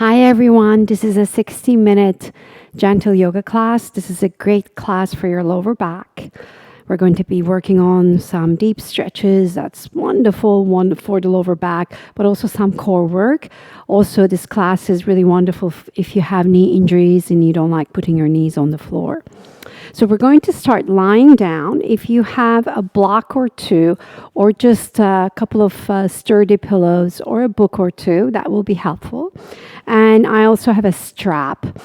Hi everyone, this is a 60-minute gentle yoga class. This is a great class for your lower back. We're going to be working on some deep stretches. That's wonderful, one for the lower back, but also some core work. Also, this class is really wonderful if you have knee injuries and you don't like putting your knees on the floor. So we're going to start lying down. If you have a block or two, or just a couple of sturdy pillows or a book or two, that will be helpful. And I also have a strap.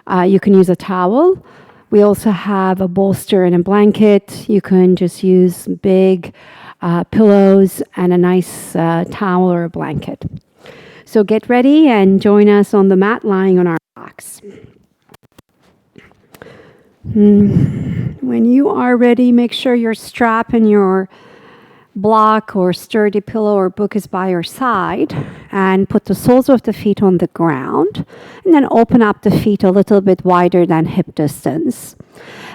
You can use a towel. We also have a bolster and a blanket. You can just use big pillows and a nice towel or a blanket. So get ready and join us on the mat lying on our backs. When you are ready, make sure your strap and your block or sturdy pillow or book is by your side, and put the soles of the feet on the ground, and then open up the feet a little bit wider than hip distance.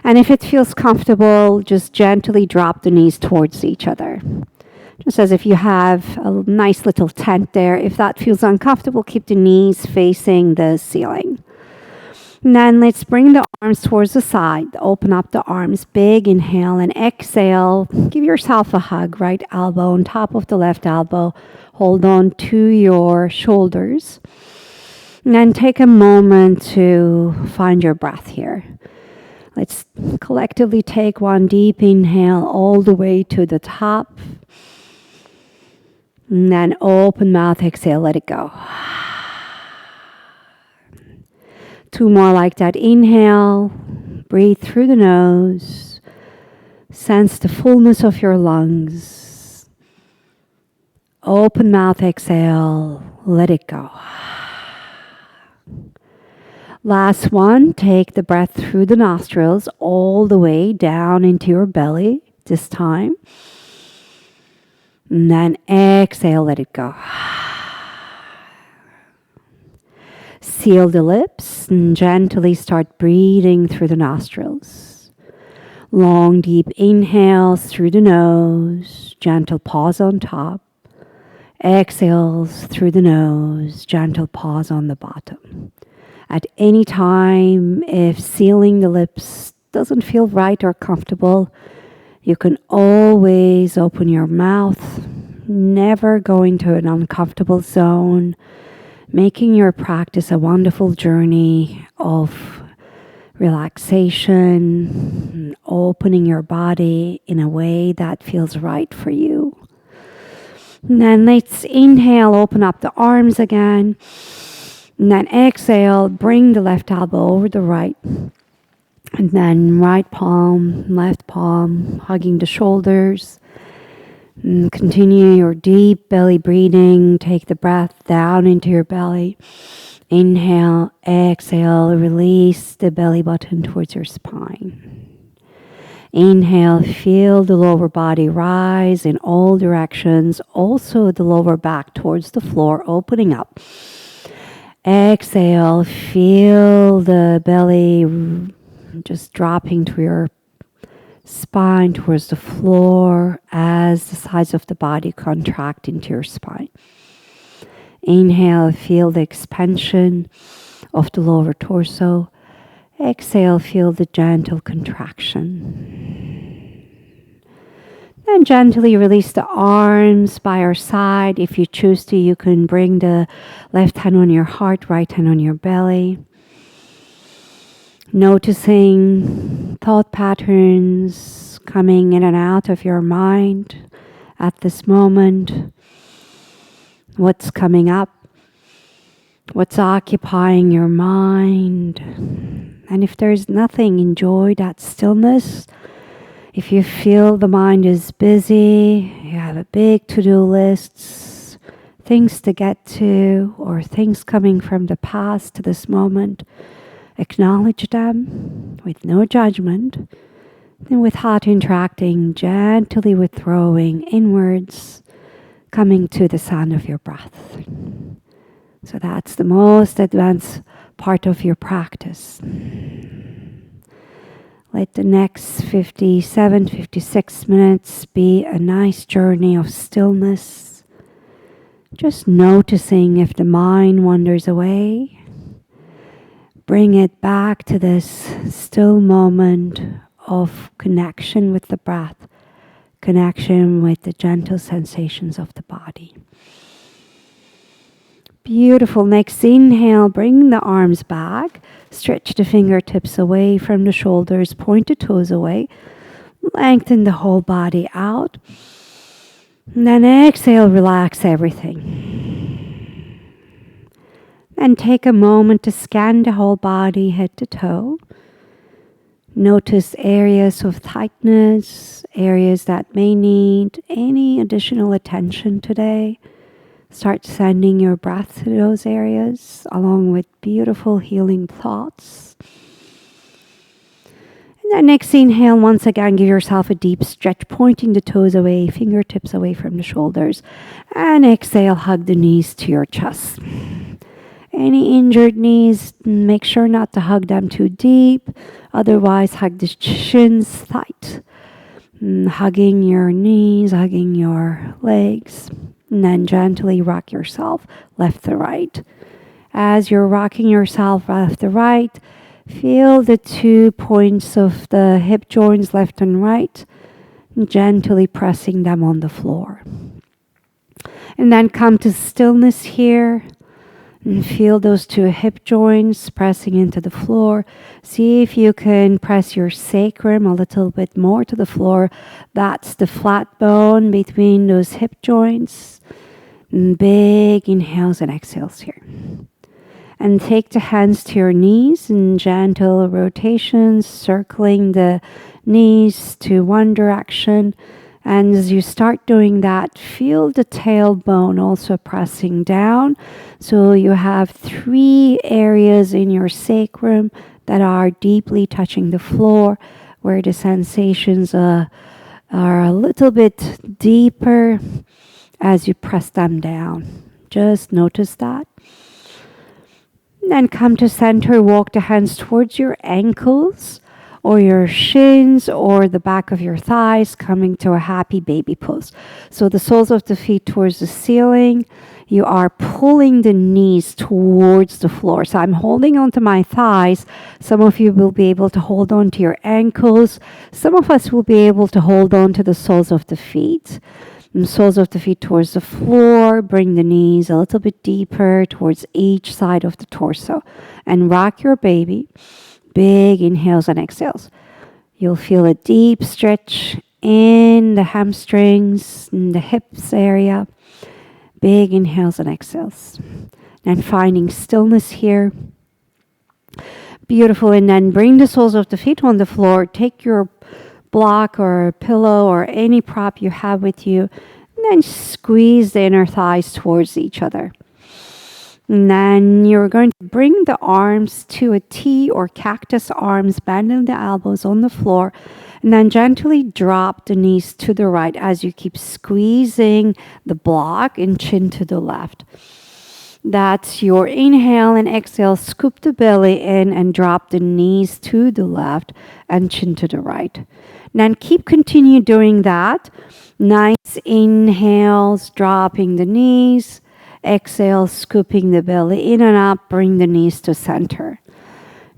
And if it feels comfortable, just gently drop the knees towards each other. Just as if you have a nice little tent there. If that feels uncomfortable, keep the knees facing the ceiling. And then let's bring the arms towards the side. Open up the arms. Big inhale and exhale. Give yourself a hug. Right elbow on top of the left elbow. Hold on to your shoulders. And then take a moment to find your breath here. Let's collectively take one deep inhale all the way to the top. And then open mouth, exhale, let it go. Two more like that. Inhale, breathe through the nose. Sense the fullness of your lungs. Open mouth, exhale, let it go. Last one, take the breath through the nostrils all the way down into your belly this time. And then exhale, let it go. Seal the lips and gently start breathing through the nostrils. Long, deep inhales through the nose, gentle pause on top. Exhales through the nose, gentle pause on the bottom. At any time, if sealing the lips doesn't feel right or comfortable, you can always open your mouth, never go into an uncomfortable zone, making your practice a wonderful journey of relaxation, opening your body in a way that feels right for you. And then let's inhale, open up the arms again. And then exhale, bring the left elbow over the right. And then right palm, left palm, hugging the shoulders. And continue your deep belly breathing. Take the breath down into your belly. Inhale, exhale, release the belly button towards your spine. Inhale, feel the lower body rise in all directions. Also the lower back towards the floor, opening up. Exhale, feel the belly just dropping to your spine towards the floor as the sides of the body contract into your spine. Inhale, feel the expansion of the lower torso. Exhale, feel the gentle contraction. Then gently release the arms by your side. If you choose to, you can bring the left hand on your heart, right hand on your belly. Noticing thought patterns coming in and out of your mind at this moment. What's coming up? What's occupying your mind? And if there's nothing, enjoy that stillness. If you feel the mind is busy, you have a big to-do list, things to get to, or things coming from the past to this moment, acknowledge them with no judgment, and with heart interacting, gently withdrawing inwards, coming to the sound of your breath. So that's the most advanced part of your practice. Let the next 57, 56 minutes be a nice journey of stillness, Just noticing if the mind wanders away. Bring it back to this still moment of connection with the breath, connection with the gentle sensations of the body. Beautiful. Next inhale, bring the arms back. Stretch the fingertips away from the shoulders, point the toes away. Lengthen the whole body out. And then exhale, relax everything. And take a moment to scan the whole body, head to toe. Notice areas of tightness, areas that may need any additional attention today. Start sending your breath to those areas along with beautiful healing thoughts. And then next inhale, once again, give yourself a deep stretch, pointing the toes away, fingertips away from the shoulders. And exhale, hug the knees to your chest. Any injured knees, make sure not to hug them too deep. Otherwise, hug the shins tight. Hugging your knees, hugging your legs. And then gently rock yourself left to right. As you're rocking yourself left to right, feel the 2 points of the hip joints left and right, gently pressing them on the floor. And then come to stillness here. And feel those 2 hip joints pressing into the floor. See if you can press your sacrum a little bit more to the floor. That's the flat bone between those hip joints. And big inhales and exhales here. And take the hands to your knees in gentle rotations, circling the knees to one direction. And as you start doing that, feel the tailbone also pressing down. So you have 3 areas in your sacrum that are deeply touching the floor, where the sensations are a little bit deeper as you press them down. Just notice that. And then come to center, walk the hands towards your ankles or your shins or the back of your thighs, coming to a happy baby pose. So the soles of the feet towards the ceiling. You are pulling the knees towards the floor. So I'm holding onto my thighs. Some of you will be able to hold on to your ankles. Some of us will be able to hold on to the soles of the feet. And soles of the feet towards the floor. Bring the knees a little bit deeper towards each side of the torso. And rock your baby. Big inhales and exhales. You'll feel a deep stretch in the hamstrings, in the hips area. Big inhales and exhales. And finding stillness here. Beautiful. And then bring the soles of the feet on the floor. Take your block or pillow or any prop you have with you. And then squeeze the inner thighs towards each other. And then you're going to bring the arms to a T or cactus arms, bending the elbows on the floor. And then gently drop the knees to the right as you keep squeezing the block and chin to the left. That's your inhale and exhale. Scoop the belly in and drop the knees to the left and chin to the right. And then continue doing that. Nice inhales, dropping the knees. Exhale, scooping the belly in and up, bring the knees to center.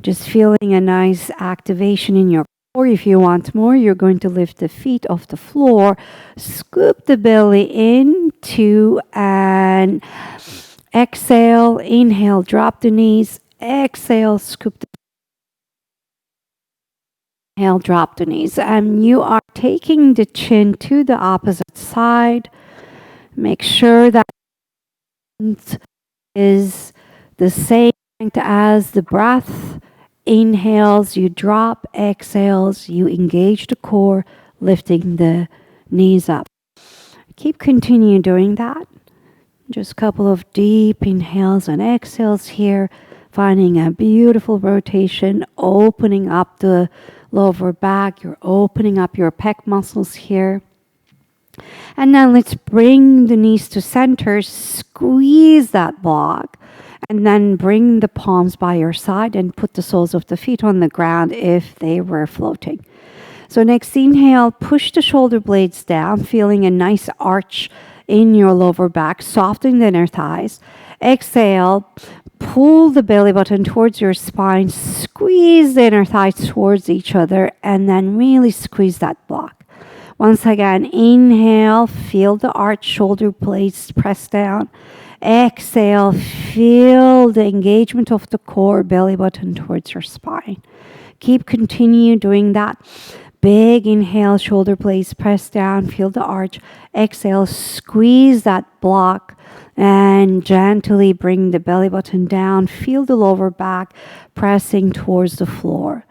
Just feeling a nice activation in your core. If you want more, you're going to lift the feet off the floor, scoop the belly in, 2, and exhale, inhale, drop the knees, exhale, scoop the inhale, drop the knees. And you are taking the chin to the opposite side. Make sure that is the same as the breath. Inhales, you drop. Exhales, you engage the core, lifting the knees up. Continue doing that. Just a couple of deep inhales and exhales here. Finding a beautiful rotation, opening up the lower back. You're opening up your pec muscles here. And then let's bring the knees to center, squeeze that block, and then bring the palms by your side and put the soles of the feet on the ground if they were floating. So next inhale, push the shoulder blades down, feeling a nice arch in your lower back, soften the inner thighs. Exhale, pull the belly button towards your spine, squeeze the inner thighs towards each other, and then really squeeze that block. Once again, inhale, feel the arch shoulder blades press down. Exhale, feel the engagement of the core, belly button towards your spine. Continue doing that. Big inhale, shoulder blades press down, feel the arch. Exhale, squeeze that block and gently bring the belly button down. Feel the lower back pressing towards the floor.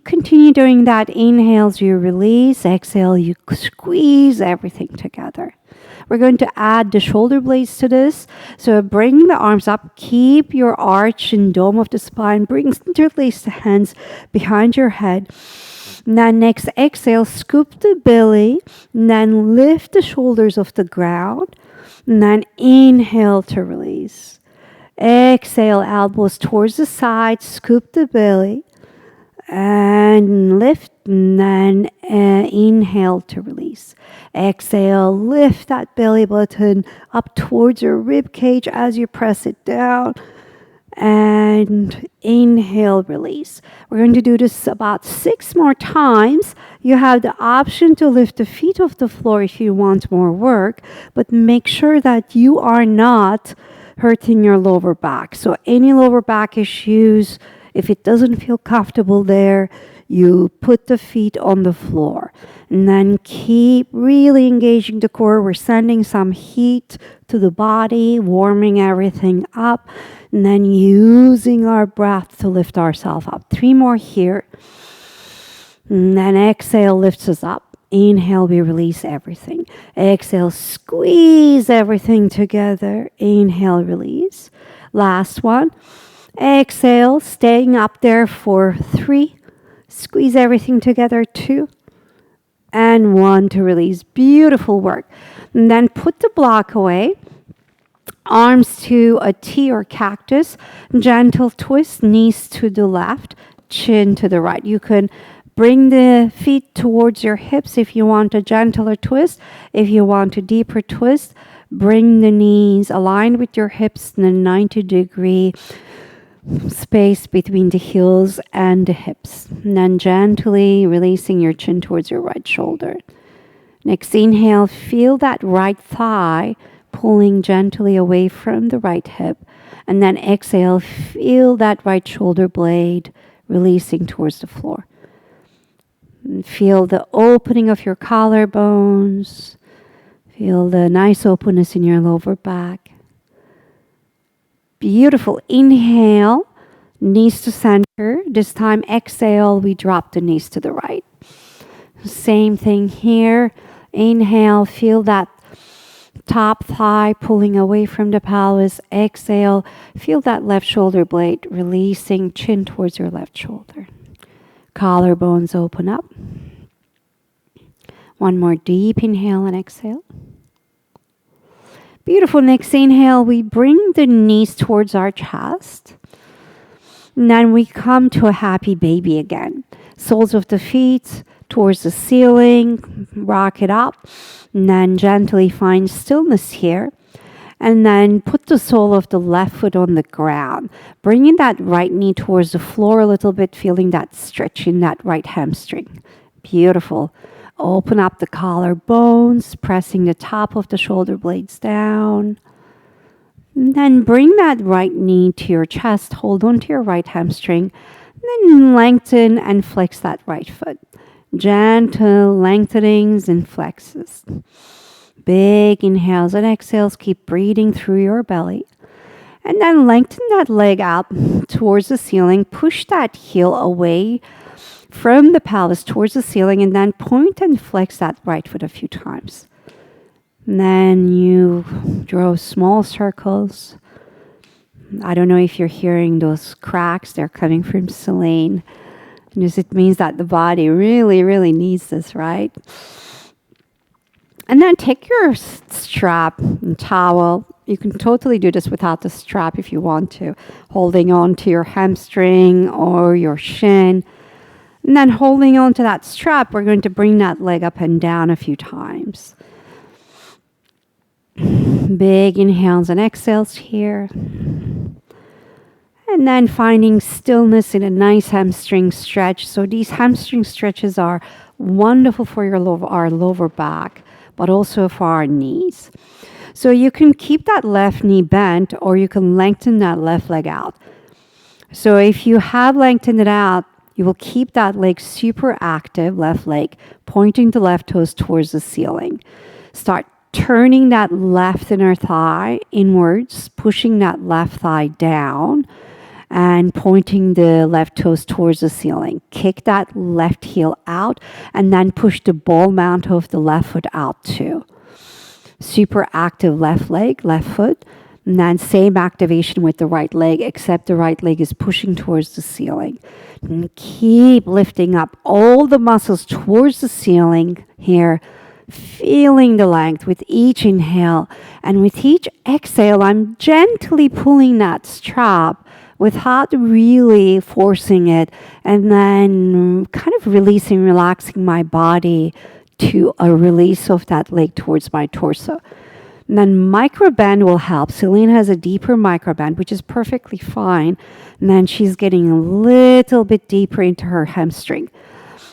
Continue doing that. Inhales, you release. Exhale, you squeeze everything together. We're going to add the shoulder blades to this. So bring the arms up. Keep your arch and dome of the spine. Interlace the hands behind your head. Now next exhale, scoop the belly. And then lift the shoulders off the ground. And then inhale to release. Exhale, elbows towards the side. Scoop the belly. And lift, and then inhale to release. Exhale, lift that belly button up towards your rib cage as you press it down. And inhale, release. We're going to do this about 6 more times. You have the option to lift the feet off the floor if you want more work, but make sure that you are not hurting your lower back. So any lower back issues, if it doesn't feel comfortable there, you put the feet on the floor. And then keep really engaging the core. We're sending some heat to the body, warming everything up. And then using our breath to lift ourselves up. 3 more here. And then exhale lifts us up. Inhale, we release everything. Exhale, squeeze everything together. Inhale, release. Last one. Exhale, staying up there for 3. Squeeze everything together, 2. And 1 to release. Beautiful work. And then put the block away. Arms to a T or cactus. Gentle twist, knees to the left, chin to the right. You can bring the feet towards your hips if you want a gentler twist. If you want a deeper twist, bring the knees aligned with your hips in a 90-degree space between the heels and the hips. And then gently releasing your chin towards your right shoulder. Next inhale, feel that right thigh pulling gently away from the right hip. And then exhale, feel that right shoulder blade releasing towards the floor. And feel the opening of your collarbones. Feel the nice openness in your lower back. Beautiful. Inhale, knees to center. This time exhale, we drop the knees to the right. Same thing here. Inhale, feel that top thigh pulling away from the pelvis. Exhale, feel that left shoulder blade releasing, chin towards your left shoulder. Collarbones open up. 1 more deep inhale and exhale. Beautiful. Next inhale, we bring the knees towards our chest. And then we come to a happy baby again. Soles of the feet towards the ceiling. Rock it up. And then gently find stillness here. And then put the sole of the left foot on the ground. Bringing that right knee towards the floor a little bit. Feeling that stretch in that right hamstring. Beautiful. Open up the collarbones, pressing the top of the shoulder blades down. And then bring that right knee to your chest. Hold on to your right hamstring. Then lengthen and flex that right foot. Gentle lengthenings and flexes. Big inhales and exhales. Keep breathing through your belly. And then lengthen that leg up towards the ceiling. Push that heel away from the pelvis towards the ceiling, and then point and flex that right foot a few times. And then you draw small circles. I don't know if you're hearing those cracks. They're coming from Celine. Because it means that the body really, really needs this, right? And then take your strap and towel. You can totally do this without the strap if you want to. Holding on to your hamstring or your shin. And then holding on to that strap, we're going to bring that leg up and down a few times. Big inhales and exhales here. And then finding stillness in a nice hamstring stretch. So these hamstring stretches are wonderful for our lower back, but also for our knees. So you can keep that left knee bent, or you can lengthen that left leg out. So if you have lengthened it out, you will keep that leg super active, left leg, pointing the left toes towards the ceiling. Start turning that left inner thigh inwards, pushing that left thigh down, and pointing the left toes towards the ceiling. Kick that left heel out, and then push the ball mount of the left foot out too. Super active left leg, left foot. And then same activation with the right leg, except the right leg is pushing towards the ceiling. And keep lifting up all the muscles towards the ceiling here, feeling the length with each inhale. And with each exhale, I'm gently pulling that strap without really forcing it, and then kind of releasing, relaxing my body to a release of that leg towards my torso. And then microband will help. Celine has a deeper microband, which is perfectly fine. And then she's getting a little bit deeper into her hamstring.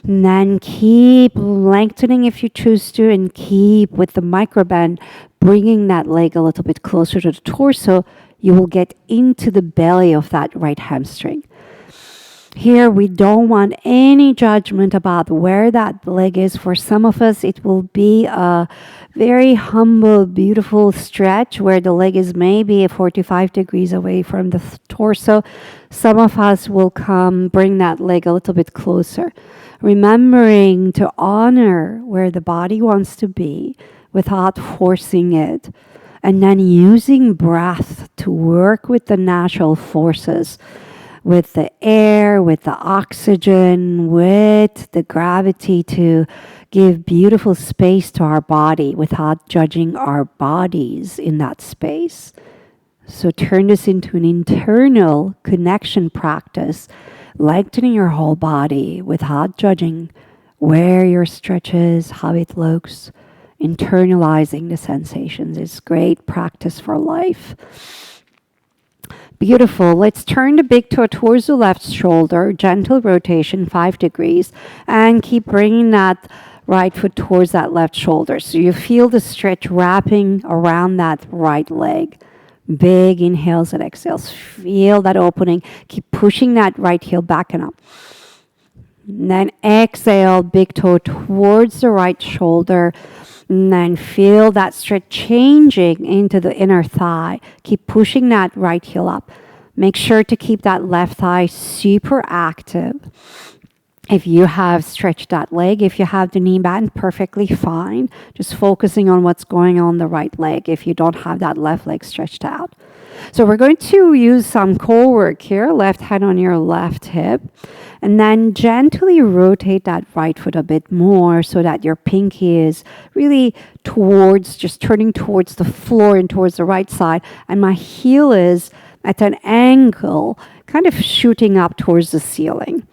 And then keep lengthening if you choose to, and keep with the microband bringing that leg a little bit closer to the torso. You will get into the belly of that right hamstring. Here, we don't want any judgment about where that leg is. For some of us, it will be a very humble, beautiful stretch where the leg is maybe 45 degrees away from the torso. Some of us will bring that leg a little bit closer, remembering to honor where the body wants to be without forcing it. And then using breath to work with the natural forces, with the air, with the oxygen, with the gravity, to give beautiful space to our body without judging our bodies in that space. So turn this into an internal connection practice, lengthening your whole body without judging where your stretch is, how it looks. Internalizing the sensations is great practice for life. Beautiful. Let's turn the big toe towards the left shoulder, gentle rotation, 5 degrees, and keep bringing that right foot towards that left shoulder. So you feel the stretch wrapping around that right leg. Big inhales and exhales. Feel that opening. Keep pushing that right heel back and up. And then exhale, big toe towards the right shoulder. And then feel that stretch changing into the inner thigh. Keep pushing that right heel up. Make sure to keep that left thigh super active. If you have stretched that leg, if you have the knee bend, perfectly fine. Just focusing on what's going on the right leg if you don't have that left leg stretched out. So we're going to use some core work here. Left hand on your left hip. And then gently rotate that right foot a bit more so that your pinky is really just turning towards the floor and towards the right side. And my heel is at an angle, kind of shooting up towards the ceiling.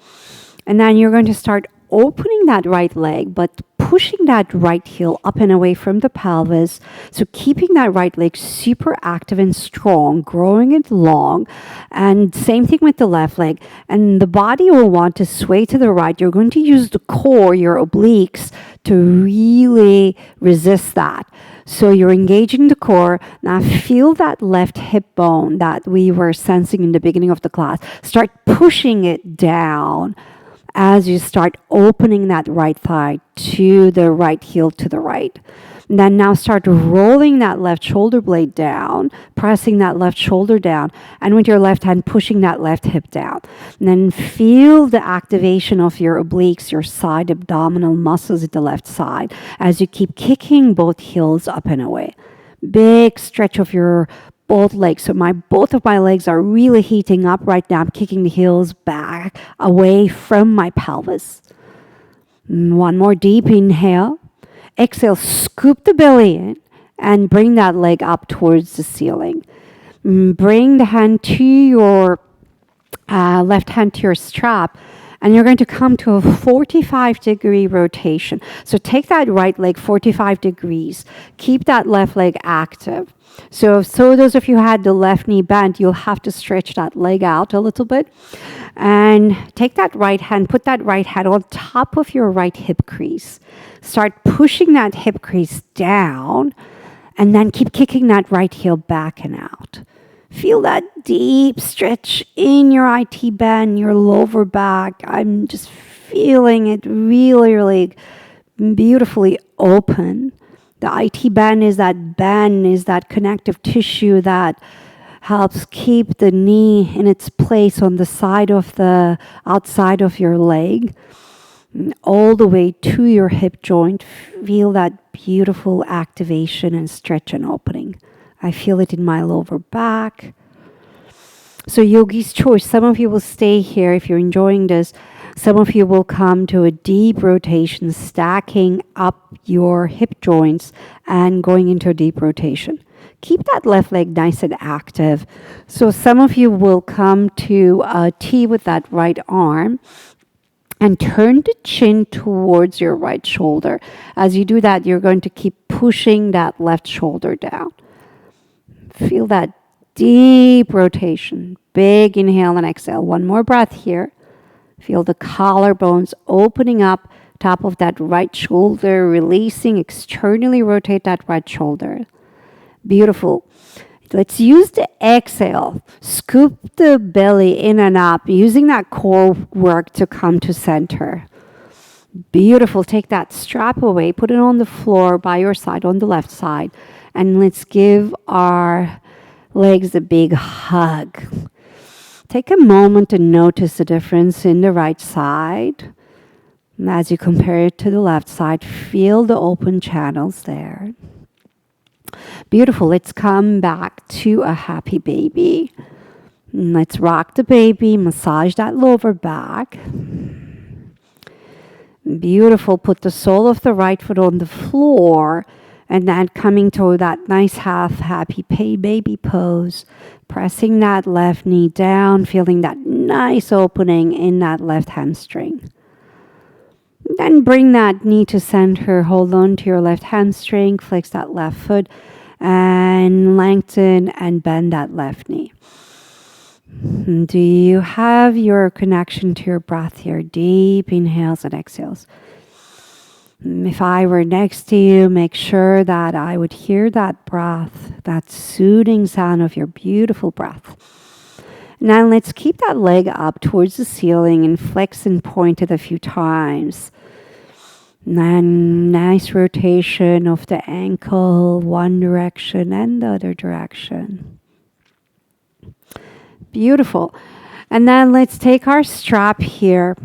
And then you're going to start opening that right leg, but pushing that right heel up and away from the pelvis. So keeping that right leg super active and strong, growing it long. And same thing with the left leg. And the body will want to sway to the right. You're going to use the core, your obliques, to really resist that. So you're engaging the core. Now feel that left hip bone that we were sensing in the beginning of the class. Start pushing it down as you start opening that right thigh to the right heel to the right. And then now start rolling that left shoulder blade down, pressing that left shoulder down, and with your left hand pushing that left hip down. And then feel the activation of your obliques, your side abdominal muscles at the left side as you keep kicking both heels up and away. Big stretch of your both legs. So both of my legs are really heating up right now. I'm kicking the heels back away from my pelvis. One more deep inhale. Exhale, scoop the belly in and bring that leg up towards the ceiling. Bring the hand to your left hand to your strap And you're going to come to a 45-degree rotation. So take that right leg 45 degrees. Keep that left leg active. So those of you who had the left knee bent, you'll have to stretch that leg out a little bit. And take that right hand, put that right hand on top of your right hip crease. Start pushing that hip crease down, and then keep kicking that right heel back and out. Feel that deep stretch in your IT band, your lower back. I'm just feeling it really, really beautifully open. The IT band is that connective tissue that helps keep the knee in its place on the side of the outside of your leg, all the way to your hip joint. Feel that beautiful activation and stretch and opening. I feel it in my lower back. So yogi's choice. Some of you will stay here if you're enjoying this. Some of you will come to a deep rotation, stacking up your hip joints and going into a deep rotation. Keep that left leg nice and active. So some of you will come to a T with that right arm and turn the chin towards your right shoulder. As you do that, you're going to keep pushing that left shoulder down. Feel that deep rotation. Big inhale and exhale. One more breath here. Feel the collarbones opening up, top of that right shoulder, releasing, externally rotate that right shoulder. Beautiful. Let's use the exhale. Scoop the belly in and up, using that core work to come to center. Beautiful. Take that strap away, put it on the floor by your side, on the left side, and let's give our legs a big hug. Take a moment to notice the difference in the right side. And as you compare it to the left side, feel the open channels there. Beautiful. Let's come back to a happy baby. Let's rock the baby, massage that lower back. Beautiful. Put the sole of the right foot on the floor, and then coming to that nice half happy baby pose. Pressing that left knee down, feeling that nice opening in that left hamstring. Then bring that knee to center, hold on to your left hamstring, flex that left foot, and lengthen and bend that left knee. Do you have your connection to your breath here? Deep inhales and exhales. If I were next to you, make sure that I would hear that breath, that soothing sound of your beautiful breath. Now let's keep that leg up towards the ceiling and flex and point it a few times. And nice rotation of the ankle, one direction and the other direction. Beautiful. And then let's take our strap here.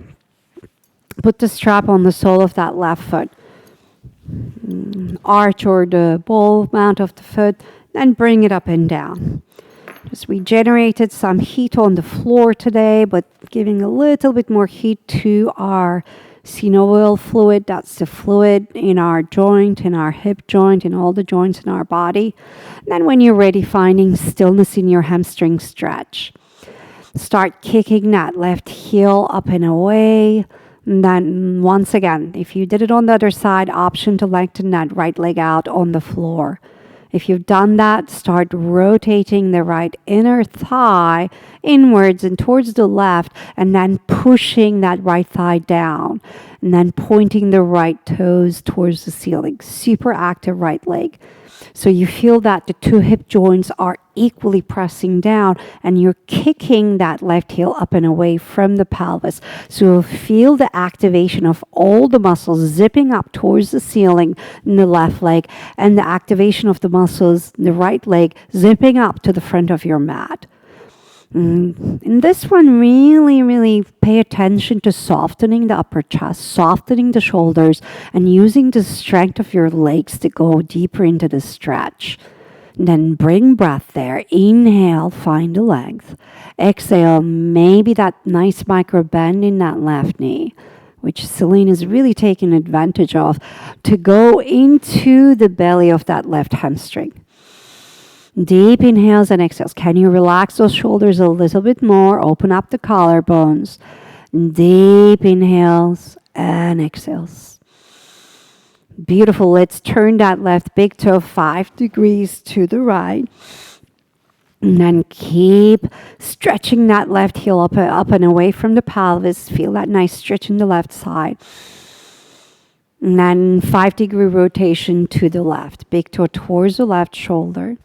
Put the strap on the sole of that left foot. Arch or the ball mount of the foot, and bring it up and down. Just we generated some heat on the floor today, but giving a little bit more heat to our synovial fluid. That's the fluid in our joint, in our hip joint, in all the joints in our body. And then when you're ready, finding stillness in your hamstring stretch. Start kicking that left heel up and away. And then once again, if you did it on the other side, option to lengthen that right leg out on the floor. If you've done that, start rotating the right inner thigh inwards and towards the left, and then pushing that right thigh down, and then pointing the right toes towards the ceiling. Super active right leg. So you feel that the two hip joints are equally pressing down, and you're kicking that left heel up and away from the pelvis. So feel the activation of all the muscles zipping up towards the ceiling in the left leg, and the activation of the muscles in the right leg zipping up to the front of your mat. In this one, really pay attention to softening the upper chest, softening the shoulders, and using the strength of your legs to go deeper into the stretch. Then bring breath there. Inhale, find the length. Exhale, maybe that nice micro bend in that left knee, which Celine is really taking advantage of, to go into the belly of that left hamstring. Deep inhales and exhales. Can you relax those shoulders a little bit more? Open up the collarbones. Deep inhales and exhales. Beautiful. Let's turn that left big toe 5 degrees to the right. And then keep stretching that left heel up and away from the pelvis. Feel that nice stretch in the left side. And then 5-degree rotation to the left. Big toe towards the left shoulder.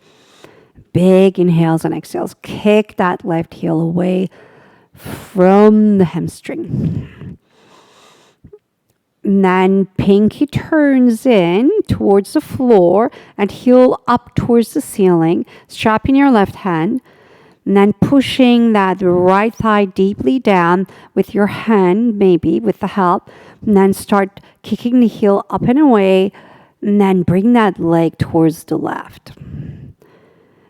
Big inhales and exhales. Kick that left heel away from the hamstring. And then pinky turns in towards the floor and heel up towards the ceiling. Strap in your left hand. And then pushing that right thigh deeply down with your hand, maybe with the help. And then start kicking the heel up and away. And then bring that leg towards the left.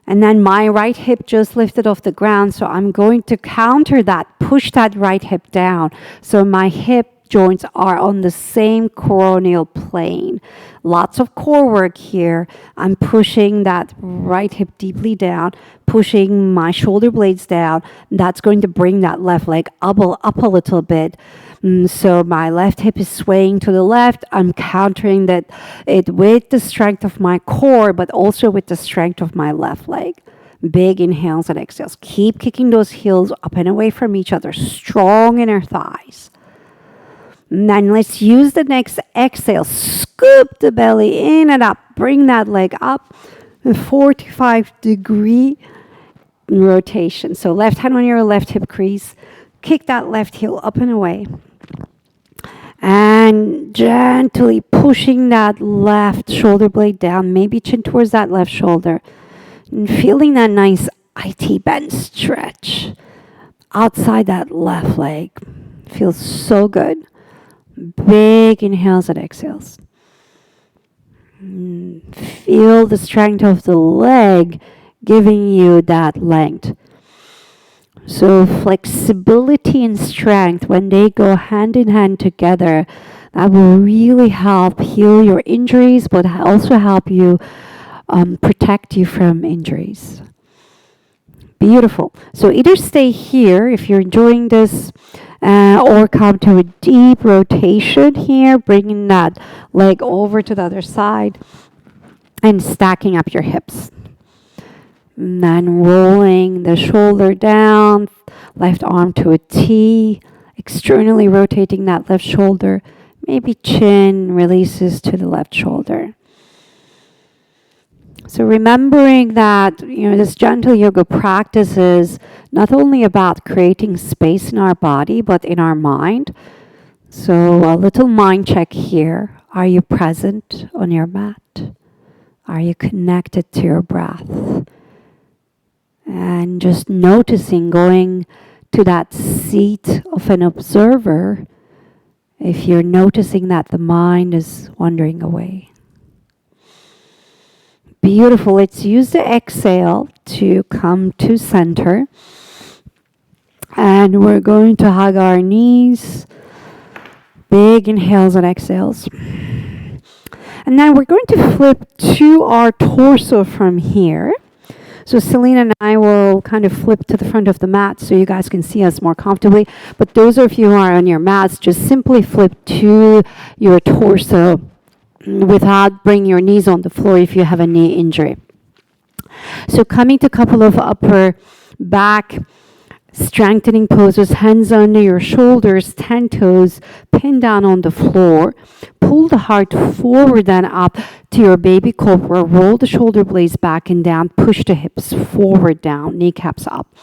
And then my right hip just lifted off the ground, so I'm going to counter that, push that right hip down. So my hip joints are on the same coronal plane. Lots of core work here. I'm pushing that right hip deeply down, pushing my shoulder blades down. That's going to bring that left leg up a little bit. So my left hip is swaying to the left. I'm countering it with the strength of my core, but also with the strength of my left leg. Big inhales and exhales. Keep kicking those heels up and away from each other. Strong inner thighs. And then let's use the next exhale. Scoop the belly in and up. Bring that leg up. A 45-degree rotation. So left hand on your left hip crease. Kick that left heel up and away. And gently pushing that left shoulder blade down, maybe chin towards that left shoulder. And feeling that nice IT bend stretch outside that left leg. Feels so good. Big inhales and exhales. Feel the strength of the leg giving you that length. So flexibility and strength, when they go hand in hand together, that will really help heal your injuries, but also help you protect you from injuries. Beautiful. So either stay here if you're enjoying this, or come to a deep rotation here, bringing that leg over to the other side and stacking up your hips. And then rolling the shoulder down, left arm to a T, externally rotating that left shoulder. Maybe chin releases to the left shoulder. So remembering that, this gentle yoga practice is not only about creating space in our body, but in our mind. So a little mind check here. Are you present on your mat? Are you connected to your breath? And just noticing, going to that seat of an observer, if you're noticing that the mind is wandering away. Beautiful. Let's use the exhale to come to center. And we're going to hug our knees. Big inhales and exhales. And then we're going to flip to our torso from here. So Selena and I will kind of flip to the front of the mat so you guys can see us more comfortably. But those of you who are on your mats, just simply flip to your torso without bringing your knees on the floor if you have a knee injury. So coming to a couple of upper back strengthening poses, hands under your shoulders, 10 toes, pin down on the floor. Pull the heart forward and up to your baby cobra. Roll the shoulder blades back and down. Push the hips forward down, kneecaps up.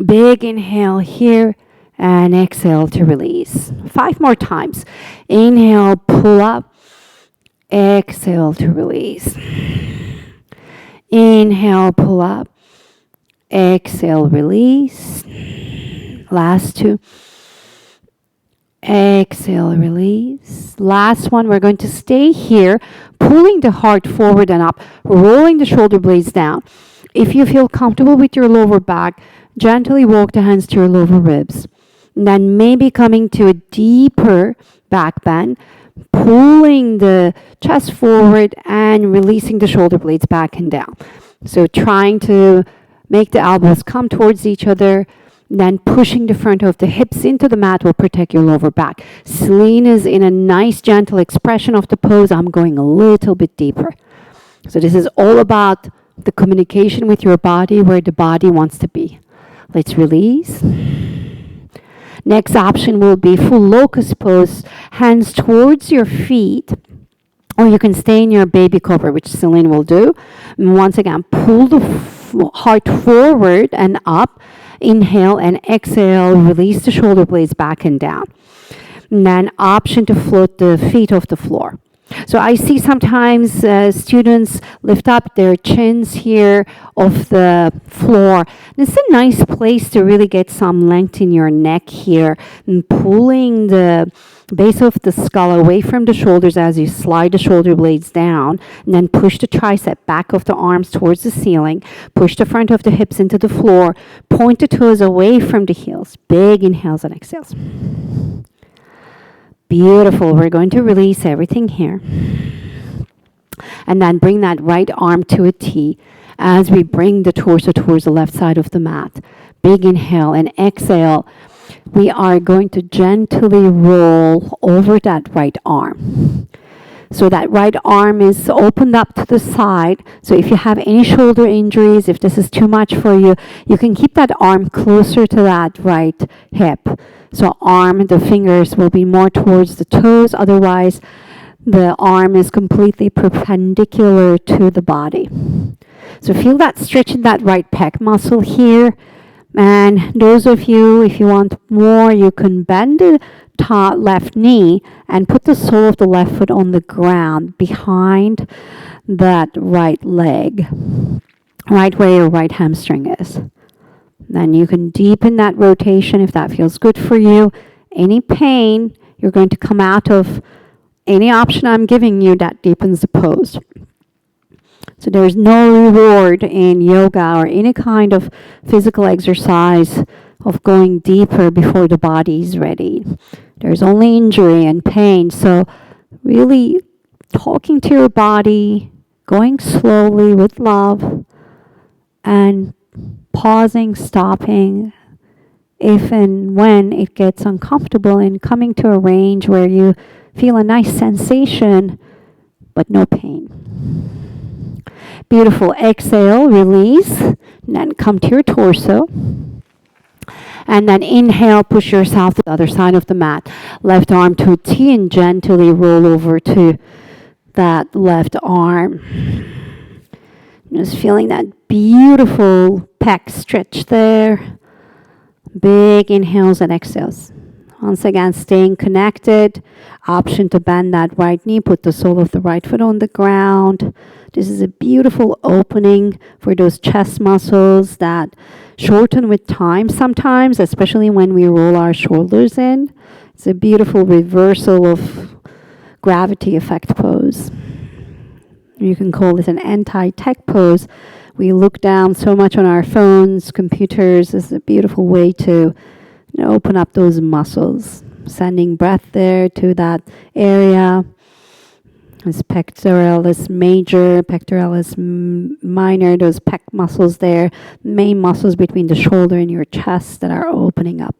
Big inhale here and exhale to release. 5 more times. Inhale, pull up. Exhale to release. Inhale, pull up. Exhale, release. Last 2. Exhale, release. Last one, we're going to stay here, pulling the heart forward and up, rolling the shoulder blades down. If you feel comfortable with your lower back, gently walk the hands to your lower ribs. And then maybe coming to a deeper back bend, pulling the chest forward and releasing the shoulder blades back and down. So trying to make the elbows come towards each other, Then pushing the front of the hips into the mat will protect your lower back. Celine is in a nice gentle expression of the pose. I'm going a little bit deeper. So this is all about the communication with your body, where the body wants to be. Let's release. Next option will be full locust pose, hands towards your feet, or you can stay in your baby cobra, which Celine will do. And once again, pull the heart forward and up. Inhale and exhale, release the shoulder blades back and down. And then option to float the feet off the floor. So I see sometimes students lift up their chins here off the floor. And it's a nice place to really get some length in your neck here, and pulling the base of the skull away from the shoulders as you slide the shoulder blades down, and then push the tricep back of the arms towards the ceiling, push the front of the hips into the floor, point the toes away from the heels. Big inhales and exhales. Beautiful. We're going to release everything here. And then bring that right arm to a T as we bring the torso towards the left side of the mat. Big inhale and exhale. We are going to gently roll over that right arm. So that right arm is opened up to the side. So if you have any shoulder injuries, if this is too much for you, you can keep that arm closer to that right hip. So the fingers will be more towards the toes. Otherwise, the arm is completely perpendicular to the body. So feel that stretch in that right pec muscle here. And those of you, if you want more, you can bend the left knee and put the sole of the left foot on the ground behind that right leg, right where your right hamstring is. Then you can deepen that rotation if that feels good for you. Any pain, you're going to come out of any option I'm giving you that deepens the pose. So there's no reward in yoga or any kind of physical exercise of going deeper before the body is ready. There's only injury and pain. So really talking to your body, going slowly with love, and pausing, stopping, if and when it gets uncomfortable, and coming to a range where you feel a nice sensation, but no pain. Beautiful. Exhale, release, and then come to your torso. And then inhale, push yourself to the other side of the mat. Left arm to a T and gently roll over to that left arm. Just feeling that beautiful pec stretch there. Big inhales and exhales. Once again, staying connected. Option to bend that right knee, put the sole of the right foot on the ground. This is a beautiful opening for those chest muscles that shorten with time sometimes, especially when we roll our shoulders in. It's a beautiful reversal of gravity effect pose. You can call it an anti-tech pose. We look down so much on our phones, computers. This is a beautiful way to open up those muscles. Sending breath there to that area. This pectoralis major, pectoralis minor, those pec muscles there. Main muscles between the shoulder and your chest that are opening up.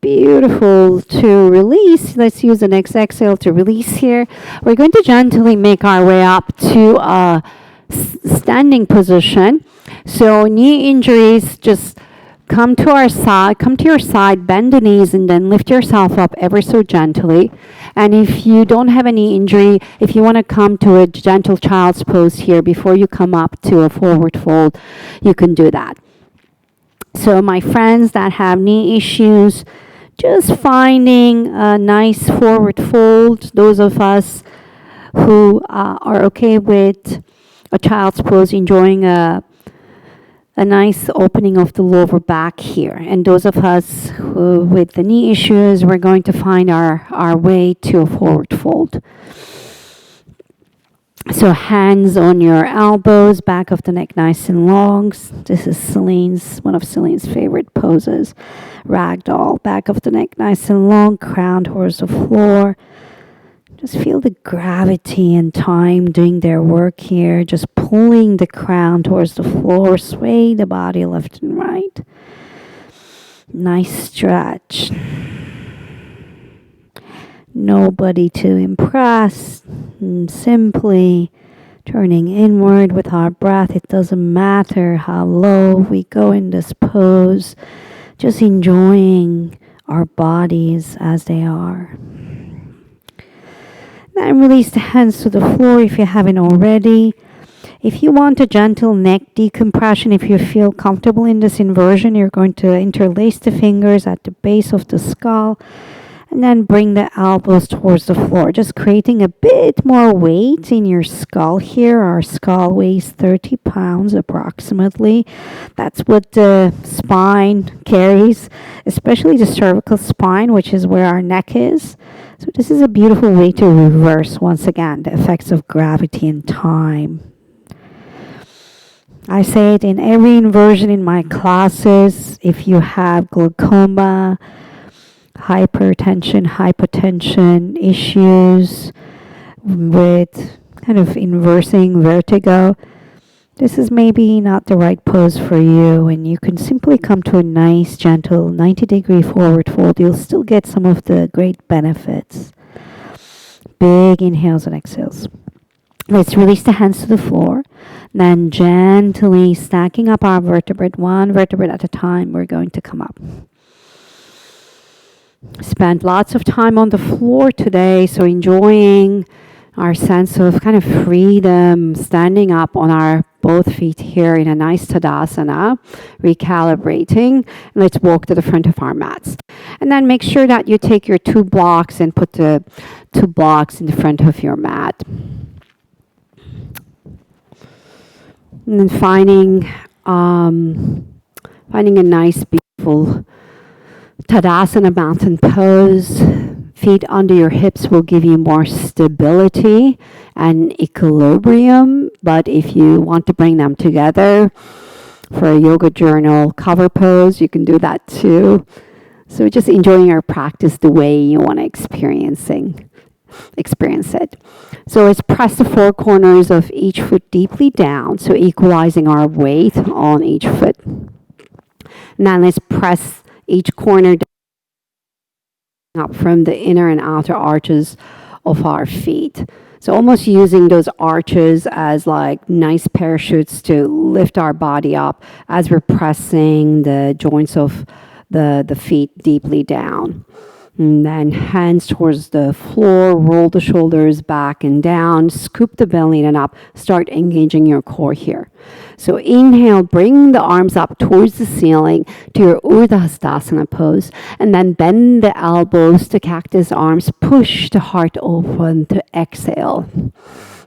Beautiful. To release, let's use the next exhale to release here. We're going to gently make our way up to a standing position. So knee injuries, just come to your side, bend the knees, and then lift yourself up ever so gently. And if you don't have any injury, if you want to come to a gentle child's pose here before you come up to a forward fold, you can do that. So my friends that have knee issues, just finding a nice forward fold. Those of us who are okay with a child's pose, enjoying a nice opening of the lower back here. And those of us who, with the knee issues, we're going to find our way to a forward fold. So hands on your elbows, back of the neck nice and long. This is one of Celine's favorite poses. Ragdoll, back of the neck nice and long, crown towards the floor. Just feel the gravity and time doing their work here. Just pulling the crown towards the floor. Sway the body left and right. Nice stretch. Nobody to impress. Simply turning inward with our breath. It doesn't matter how low we go in this pose. Just enjoying our bodies as they are. Then release the hands to the floor if you haven't already. If you want a gentle neck decompression, if you feel comfortable in this inversion, you're going to interlace the fingers at the base of the skull and then bring the elbows towards the floor, just creating a bit more weight in your skull here. Our skull weighs 30 pounds approximately. That's what the spine carries, especially the cervical spine, which is where our neck is. So this is a beautiful way to reverse, once again, the effects of gravity and time. I say it in every inversion in my classes. If you have glaucoma, hypertension, hypotension issues with kind of inversing vertigo, this is maybe not the right pose for you, and you can simply come to a nice, gentle 90-degree forward fold. You'll still get some of the great benefits. Big inhales and exhales. Let's release the hands to the floor. Then gently stacking up our vertebrae, one vertebrae at a time, we're going to come up. Spent lots of time on the floor today, so enjoying our sense of kind of freedom, standing up on our both feet here in a nice Tadasana, recalibrating. Let's walk to the front of our mats. And then make sure that you take your 2 blocks and put the 2 blocks in the front of your mat. And then finding a nice, beautiful Tadasana mountain pose. Feet under your hips will give you more stability and equilibrium. But if you want to bring them together for a yoga journal cover pose, you can do that too. So just enjoying your practice the way you want to experience it. So let's press the 4 corners of each foot deeply down, so equalizing our weight on each foot. Now let's press each corner up from the inner and outer arches of our feet. So almost using those arches as like nice parachutes to lift our body up as we're pressing the joints of the feet deeply down. And then hands towards the floor, roll the shoulders back and down, scoop the belly and up, start engaging your core here. So inhale, bring the arms up towards the ceiling to your Urdhva Hastasana pose, and then bend the elbows to cactus arms, push the heart open to exhale.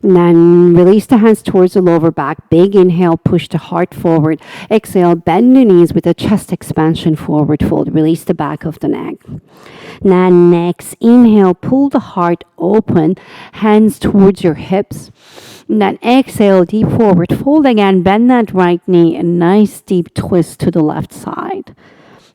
And then release the hands towards the lower back. Big inhale, push the heart forward. Exhale, bend the knees with a chest expansion, forward fold. Release the back of the neck. Now next, inhale, pull the heart open, hands towards your hips. And then exhale, deep forward fold again. Bend that right knee, a nice deep twist to the left side.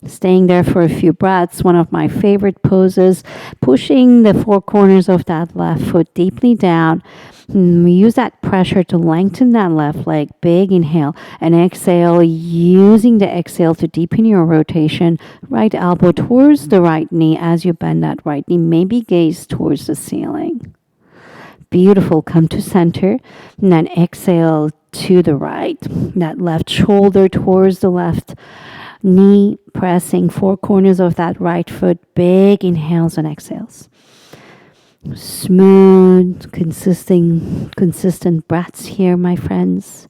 Staying there for a few breaths, one of my favorite poses, pushing the 4 corners of that left foot deeply down. We use that pressure to lengthen that left leg. Big inhale and exhale, using the exhale to deepen your rotation. Right elbow towards the right knee as you bend that right knee. Maybe gaze towards the ceiling. Beautiful. Come to center and then exhale to the right. That left shoulder towards the left knee, pressing 4 corners of that right foot. Big inhales and exhales. Smooth, consistent breaths here, my friends.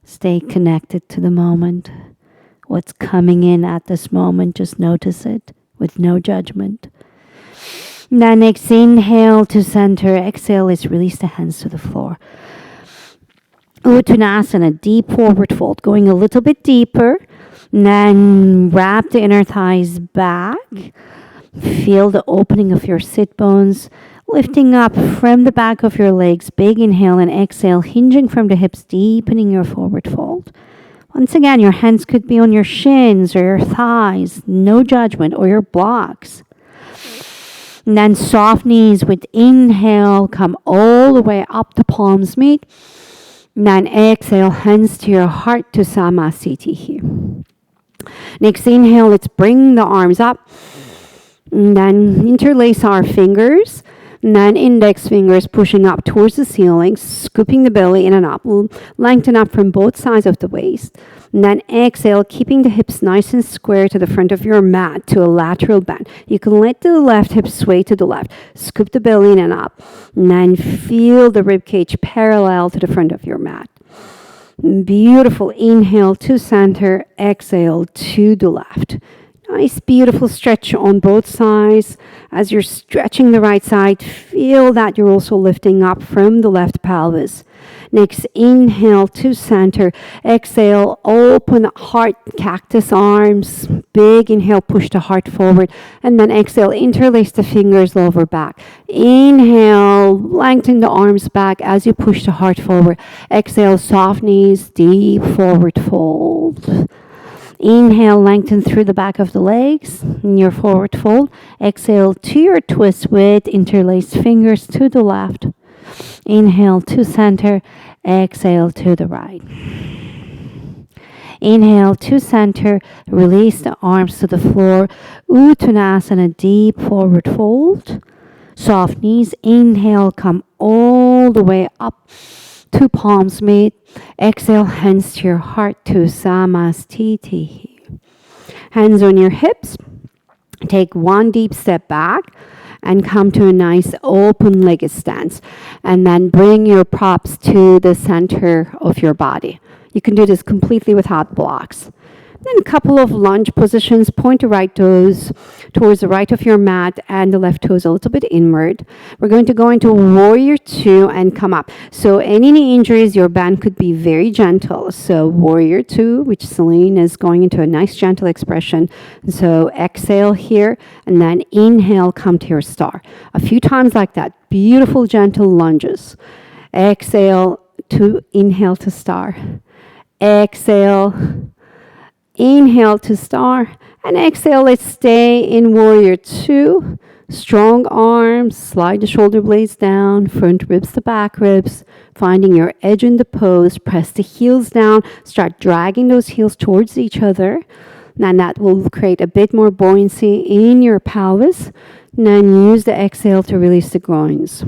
Stay connected to the moment. What's coming in at this moment, just notice it with no judgment. Now next, inhale to center. Exhale is release the hands to the floor. Uttanasana, deep forward fold, going a little bit deeper. And then wrap the inner thighs back. Feel the opening of your sit bones. Lifting up from the back of your legs. Big inhale and exhale, hinging from the hips, deepening your forward fold. Once again, your hands could be on your shins or your thighs. No judgment, or your blocks. And then soft knees with inhale, come all the way up to palms meet. And then exhale, hands to your heart to Samasthiti here. Next inhale, let's bring the arms up. And then interlace our fingers. And then index fingers pushing up towards the ceiling, scooping the belly in and up. Lengthen up from both sides of the waist. And then exhale, keeping the hips nice and square to the front of your mat to a lateral bend. You can let the left hip sway to the left. Scoop the belly in and up. And then feel the rib cage parallel to the front of your mat. Beautiful. Inhale to center. Exhale to the left. Nice, beautiful stretch on both sides. As you're stretching the right side, feel that you're also lifting up from the left pelvis. Next, inhale to center. Exhale, open heart, cactus arms. Big inhale, push the heart forward. And then exhale, interlace the fingers, lower back. Inhale, lengthen the arms back as you push the heart forward. Exhale, soft knees, deep forward fold. Inhale, lengthen through the back of the legs in your forward fold. Exhale to your twist with interlaced fingers to the left. Inhale to center. Exhale to the right. Inhale to center. Release the arms to the floor. Uttanasana, deep forward fold. Soft knees. Inhale, come all the way up to palms meet. Exhale, hands to your heart to Samasthiti. Hands on your hips. Take one deep step back and come to a nice open-legged stance. And then bring your props to the center of your body. You can do this completely without blocks. Then a couple of lunge positions. Point the right toes towards the right of your mat and the left toes a little bit inward. We're going to go into warrior two and come up. So any knee injuries, your bend could be very gentle. So warrior two, which Celine is going into a nice gentle expression. So exhale here and then inhale, come to your star. A few times like that. Beautiful gentle lunges. Exhale to inhale to star. Exhale. Inhale to star and exhale. Let's stay in warrior two. Strong arms, slide the shoulder blades down, front ribs to back ribs, finding your edge in the pose. Press the heels down, start dragging those heels towards each other. And that will create a bit more buoyancy in your pelvis. And then use the exhale to release the groins.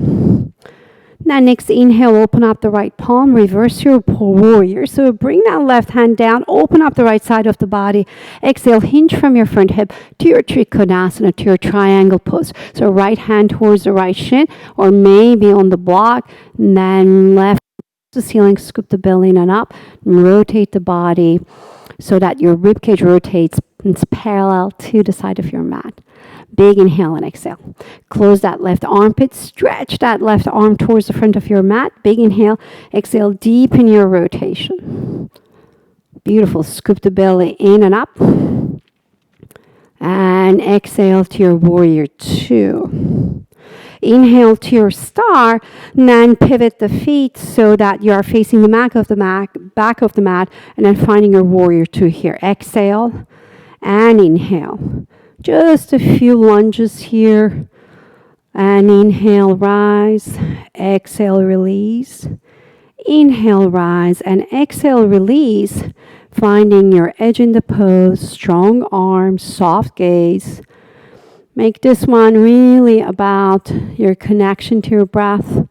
Now next inhale, open up the right palm, reverse your warrior. So bring that left hand down, open up the right side of the body. Exhale, hinge from your front hip to your Trikonasana, to your triangle pose. So right hand towards the right shin or maybe on the block. And then left to the ceiling, scoop the belly in and up. And rotate the body so that your rib cage rotates. It's parallel to the side of your mat. Big inhale and exhale. Close that left armpit. Stretch that left arm towards the front of your mat. Big inhale. Exhale. Deepen your rotation. Beautiful. Scoop the belly in and up. And exhale to your warrior two. Inhale to your star. And then pivot the feet so that you are facing the back of the mat. And then finding your warrior two here. Exhale. And inhale. Just a few lunges here. And inhale, rise. Exhale, release. Inhale, rise. And exhale, release. Finding your edge in the pose. Strong arms, soft gaze. Make this one really about your connection to your breath.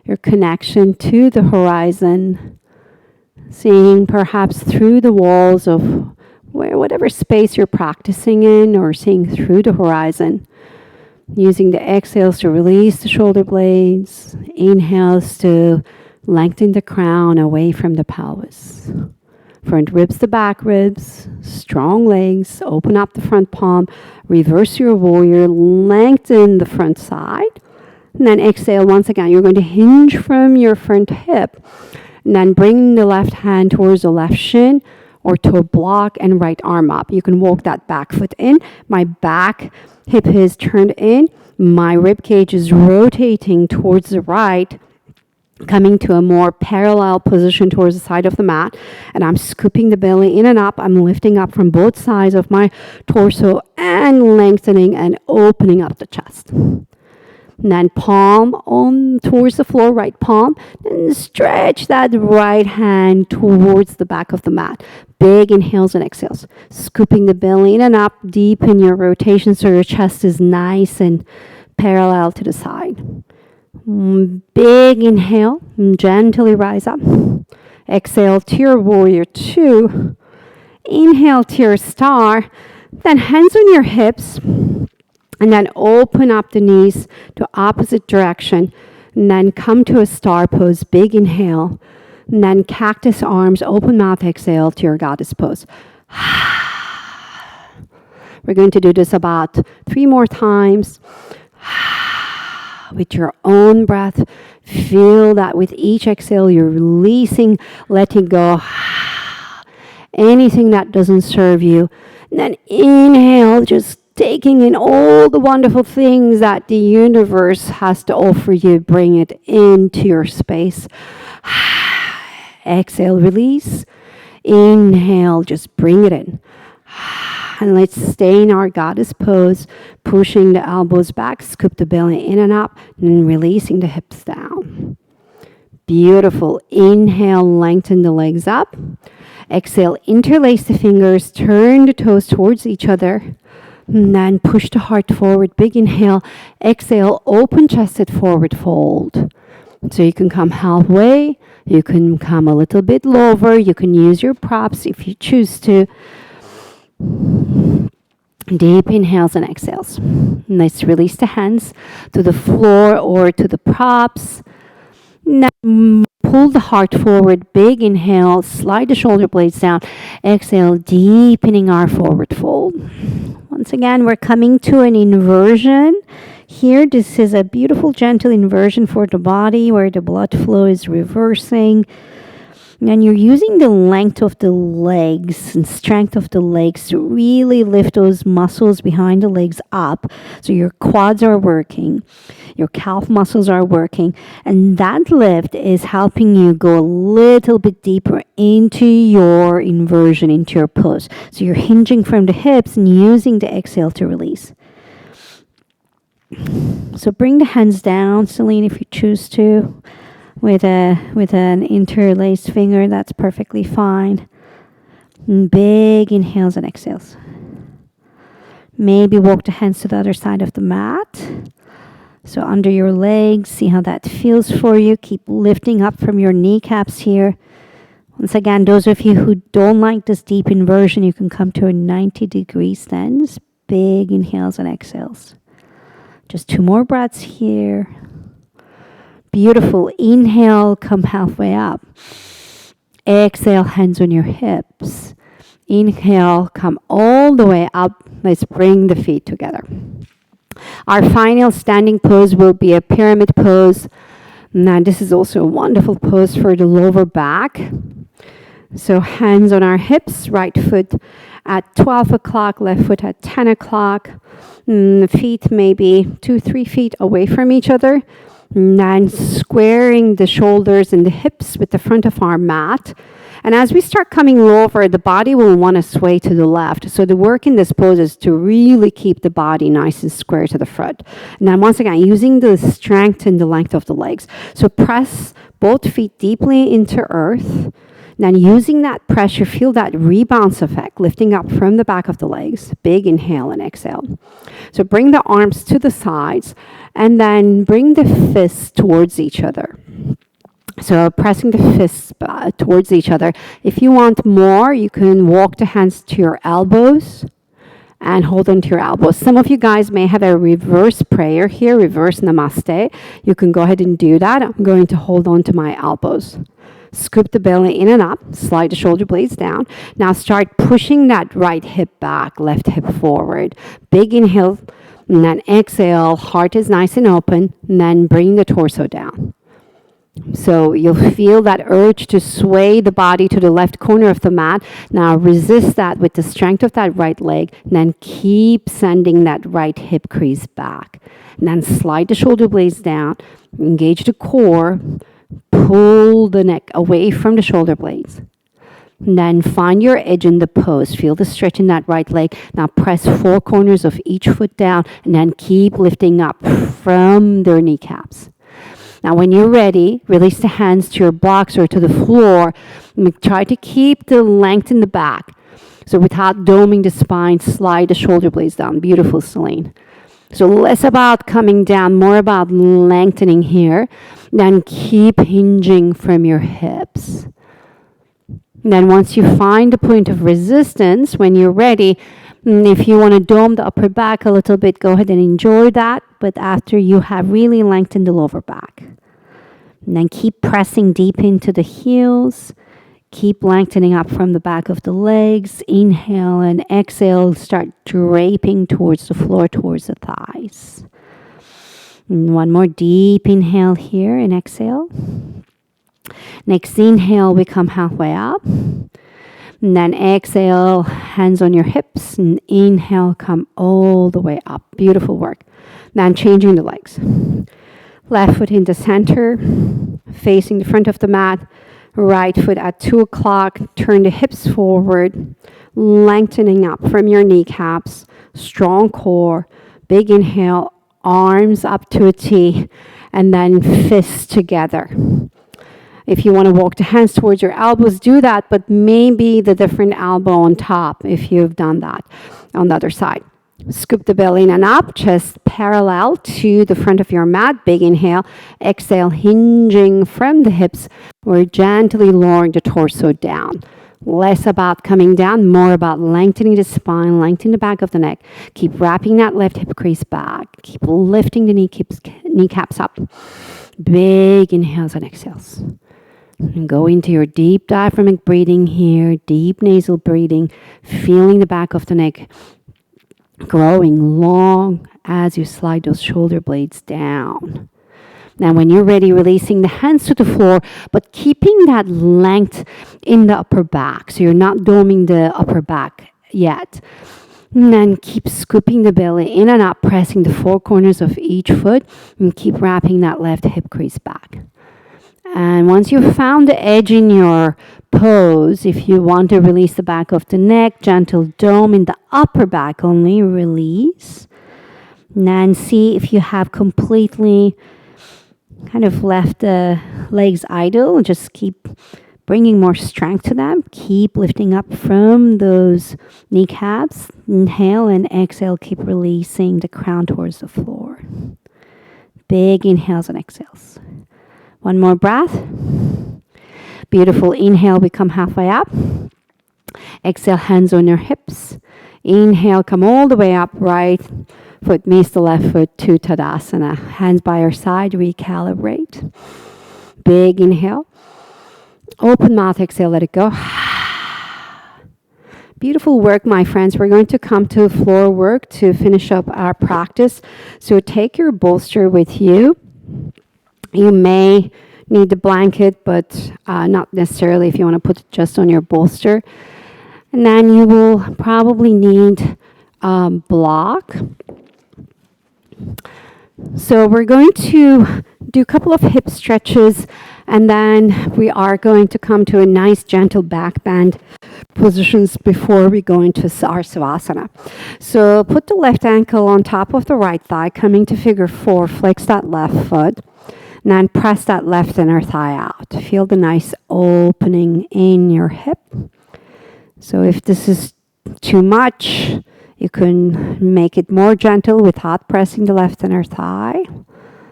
Your connection to the horizon. Seeing perhaps through the walls of whatever space you're practicing in or seeing through the horizon. Using the exhales to release the shoulder blades. Inhales to lengthen the crown away from the pelvis. Front ribs to back ribs. Strong legs. Open up the front palm. Reverse your warrior. Lengthen the front side. And then exhale once again. You're going to hinge from your front hip. And then bring the left hand towards the left shin or toe block and right arm up. You can walk that back foot in. My back hip is turned in. My rib cage is rotating towards the right, coming to a more parallel position towards the side of the mat. And I'm scooping the belly in and up. I'm lifting up from both sides of my torso and lengthening and opening up the chest. And then palm on towards the floor, right palm. And stretch that right hand towards the back of the mat. Big inhales and exhales. Scooping the belly in and up. Deepen your rotation so your chest is nice and parallel to the side. Big inhale. Gently rise up. Exhale to your warrior 2. Inhale to your star. Then hands on your hips. And then open up the knees to opposite direction. And then come to a star pose. Big inhale. And then cactus arms, open mouth exhale to your goddess pose. We're going to do this about 3 more times. With your own breath. Feel that with each exhale you're releasing, letting go. Anything that doesn't serve you. And then inhale, just taking in all the wonderful things that the universe has to offer you. Bring it into your space. Exhale, release. Inhale, just bring it in. And let's stay in our goddess pose, pushing the elbows back, scoop the belly in and up, and releasing the hips down. Beautiful. Inhale, lengthen the legs up. Exhale, interlace the fingers, turn the toes towards each other. And then push the heart forward. Big inhale. Exhale, open chested forward fold. So you can come halfway. You can come a little bit lower. You can use your props if you choose to. Deep inhales and exhales. Let's release the hands to the floor or to the props. Now pull the heart forward. Big inhale. Slide the shoulder blades down. Exhale, deepening our forward fold. Once again, we're coming to an inversion. Here, this is a beautiful, gentle inversion for the body where the blood flow is reversing. And you're using the length of the legs and strength of the legs to really lift those muscles behind the legs up. So your quads are working, your calf muscles are working, and that lift is helping you go a little bit deeper into your inversion, into your pose. So you're hinging from the hips and using the exhale to release. So bring the hands down, Celine, if you choose to. With an interlaced finger, that's perfectly fine. And big inhales and exhales. Maybe walk the hands to the other side of the mat. So under your legs, see how that feels for you. Keep lifting up from your kneecaps here. Once again, those of you who don't like this deep inversion, you can come to a 90-degree stance. Big inhales and exhales. Just 2 more breaths here. Beautiful. Inhale, come halfway up. Exhale, hands on your hips. Inhale, come all the way up. Let's bring the feet together. Our final standing pose will be a pyramid pose. Now, this is also a wonderful pose for the lower back. So hands on our hips, right foot at 12 o'clock, left foot at 10 o'clock. Feet maybe 2-3 feet away from each other. And then squaring the shoulders and the hips with the front of our mat. And as we start coming lower, the body will want to sway to the left. So the work in this pose is to really keep the body nice and square to the front. And then once again, using the strength and the length of the legs. So press both feet deeply into earth. Then using that pressure, feel that rebounce effect, lifting up from the back of the legs. Big inhale and exhale. So bring the arms to the sides and then bring the fists towards each other. So pressing the fists towards each other. If you want more, you can walk the hands to your elbows and hold on to your elbows. Some of you guys may have a reverse prayer here, reverse namaste. You can go ahead and do that. I'm going to hold on to my elbows. Scoop the belly in and up, slide the shoulder blades down. Now start pushing that right hip back, left hip forward. Big inhale, and then exhale, heart is nice and open, and then bring the torso down. So you'll feel that urge to sway the body to the left corner of the mat. Now resist that with the strength of that right leg, and then keep sending that right hip crease back. And then slide the shoulder blades down, engage the core, pull the neck away from the shoulder blades. And then find your edge in the pose. Feel the stretch in that right leg. Now press 4 corners of each foot down and then keep lifting up from their kneecaps. Now when you're ready, release the hands to your blocks or to the floor. And try to keep the length in the back. So without doming the spine, slide the shoulder blades down. Beautiful, Celine. So less about coming down, more about lengthening here. Then keep hinging from your hips. And then once you find the point of resistance, when you're ready, if you want to dome the upper back a little bit, go ahead and enjoy that. But after you have really lengthened the lower back. And then keep pressing deep into the heels. Keep lengthening up from the back of the legs. Inhale and exhale. Start draping towards the floor, towards the thighs. And one more deep inhale here and exhale. Next inhale, we come halfway up. And then exhale, hands on your hips. And inhale, come all the way up. Beautiful work. Then changing the legs. Left foot in the center, facing the front of the mat. Right foot at 2 o'clock. Turn the hips forward. Lengthening up from your kneecaps. Strong core. Big inhale. Arms up to a T. And then fists together. If you want to walk the hands towards your elbows, do that, but maybe the different elbow on top if you've done that on the other side. Scoop the belly in and up, chest parallel to the front of your mat. Big inhale. Exhale, hinging from the hips. We're gently lowering the torso down. Less about coming down, more about lengthening the spine, lengthening the back of the neck. Keep wrapping that left hip crease back. Keep lifting the kneecaps up. Big inhales and exhales. And go into your deep diaphragmatic breathing here, deep nasal breathing, feeling the back of the neck growing long as you slide those shoulder blades down. Now when you're ready, releasing the hands to the floor, but keeping that length in the upper back. So you're not doming the upper back yet. And then keep scooping the belly in and up, pressing the 4 corners of each foot, and keep wrapping that left hip crease back. And once you've found the edge in your pose, if you want to release the back of the neck, gentle dome in the upper back only, release. And then see if you have completely kind of left the legs idle. Just keep bringing more strength to them. Keep lifting up from those kneecaps. Inhale and exhale. Keep releasing the crown towards the floor. Big inhales and exhales. One more breath. Beautiful. Inhale, we come halfway up. Exhale, hands on your hips. Inhale, come all the way up. Right foot meets the left foot to Tadasana. Hands by your side, recalibrate. Big inhale. Open mouth, exhale, let it go. Beautiful work, my friends. We're going to come to floor work to finish up our practice. So take your bolster with you. You may need the blanket, but not necessarily if you want to put it just on your bolster. And then you will probably need block. So we're going to do a couple of hip stretches, and then we are going to come to a nice gentle back bend positions before we go into our Savasana. So put the left ankle on top of the right thigh, coming to figure 4, flex that left foot. And then press that left inner thigh out. Feel the nice opening in your hip. So if this is too much, you can make it more gentle without pressing the left inner thigh.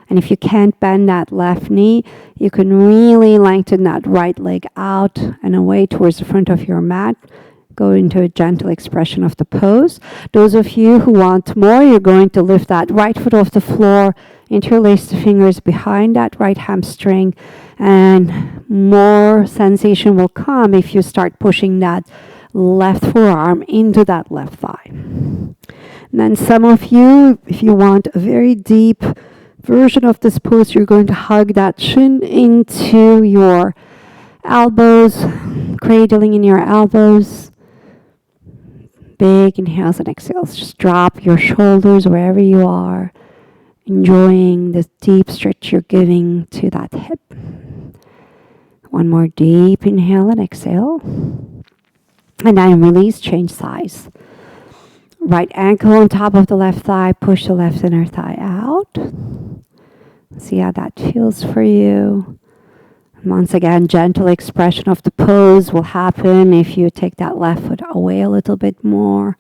And if you can't bend that left knee, you can really lengthen that right leg out and away towards the front of your mat. Go into a gentle expression of the pose. Those of you who want more, you're going to lift that right foot off the floor, interlace the fingers behind that right hamstring, and more sensation will come if you start pushing that left forearm into that left thigh. And then some of you, if you want a very deep version of this pose, you're going to hug that shin into your elbows, cradling in your elbows. Big inhales and exhales. Just drop your shoulders wherever you are, enjoying this deep stretch you're giving to that hip. One more deep inhale and exhale. And then release, change sides. Right ankle on top of the left thigh, push the left inner thigh out. See how that feels for you. Once again, gentle expression of the pose will happen if you take that left foot away a little bit more.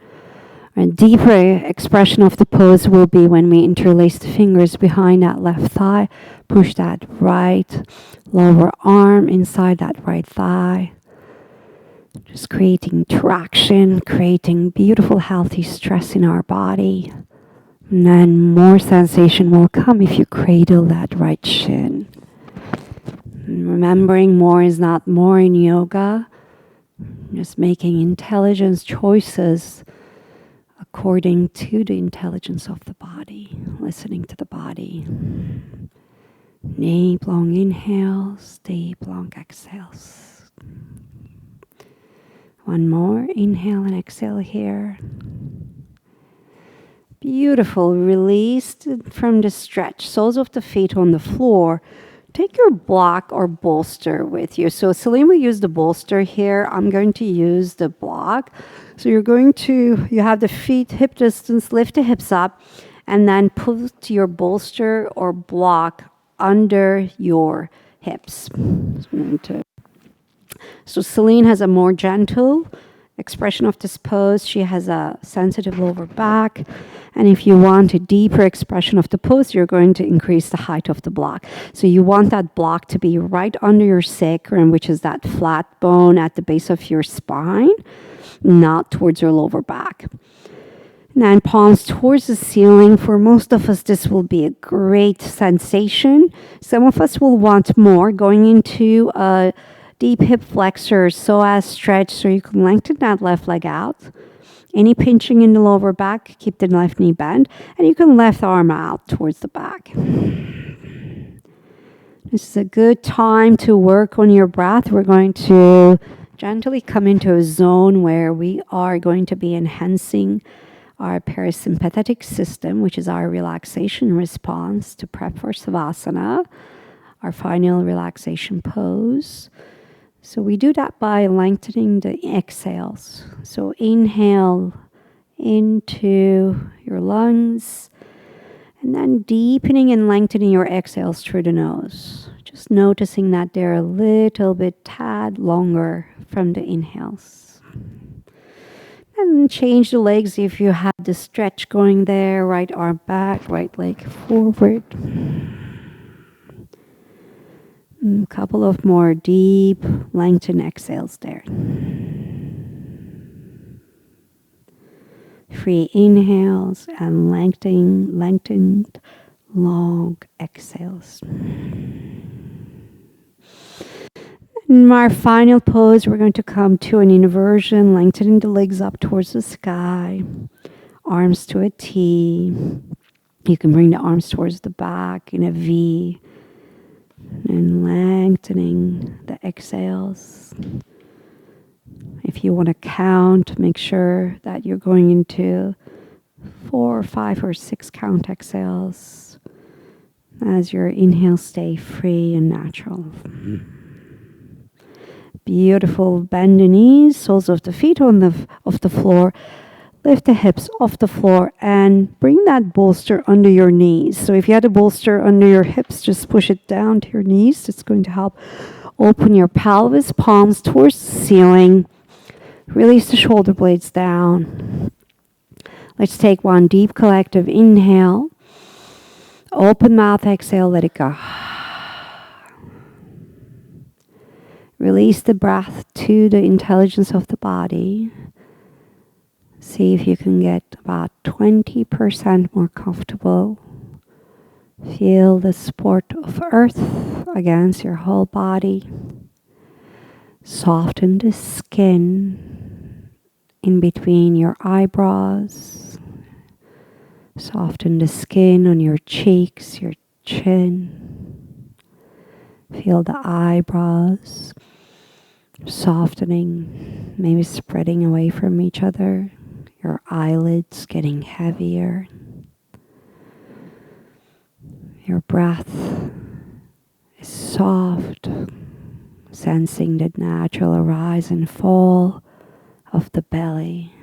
A deeper expression of the pose will be when we interlace the fingers behind that left thigh, push that right lower arm inside that right thigh. Just creating traction, creating beautiful, healthy stress in our body. And then more sensation will come if you cradle that right shin. And remembering more is not more in yoga. Just making intelligent choices according to the intelligence of the body. Listening to the body. Deep, long inhales, deep, long exhales. One more, inhale and exhale here. Beautiful, released from the stretch. Soles of the feet on the floor. Take your block or bolster with you. So Celine will use the bolster here. I'm going to use the block. So you have the feet hip distance, lift the hips up, and then put your bolster or block under your hips. So Celine has a more gentle expression of this pose. She has a sensitive lower back. And if you want a deeper expression of the pose, you're going to increase the height of the block. So you want that block to be right under your sacrum, which is that flat bone at the base of your spine, not towards your lower back. And then palms towards the ceiling. For most of us, this will be a great sensation. Some of us will want more, going into a deep hip flexor, psoas stretch, so you can lengthen that left leg out. Any pinching in the lower back, keep the left knee bent, and you can left arm out towards the back. This is a good time to work on your breath. We're going to gently come into a zone where we are going to be enhancing our parasympathetic system, which is our relaxation response to prep for Savasana, our final relaxation pose. So we do that by lengthening the exhales. So inhale into your lungs, and then deepening and lengthening your exhales through the nose. Just noticing that they're a little bit tad longer from the inhales. And change the legs if you have the stretch going there. Right arm back, right leg forward. A couple of more deep, lengthened exhales there. Free inhales and lengthened, long exhales. In our final pose, we're going to come to an inversion, lengthening the legs up towards the sky, arms to a T. You can bring the arms towards the back in a V. And lengthening the exhales. If you want to count, make sure that you're going into 4 or 5 or 6 count exhales as your inhales stay free and natural. Beautiful. Bend the knees, soles of the feet on the floor. Lift the hips off the floor and bring that bolster under your knees. So if you had a bolster under your hips, just push it down to your knees. It's going to help open your pelvis, palms towards the ceiling. Release the shoulder blades down. Let's take one deep collective inhale. Open mouth, exhale, let it go. Release the breath to the intelligence of the body. See if you can get about 20% more comfortable. Feel the support of earth against your whole body. Soften the skin in between your eyebrows. Soften the skin on your cheeks, your chin. Feel the eyebrows softening, maybe spreading away from each other. Your eyelids getting heavier. Your breath is soft, sensing the natural rise and fall of the belly.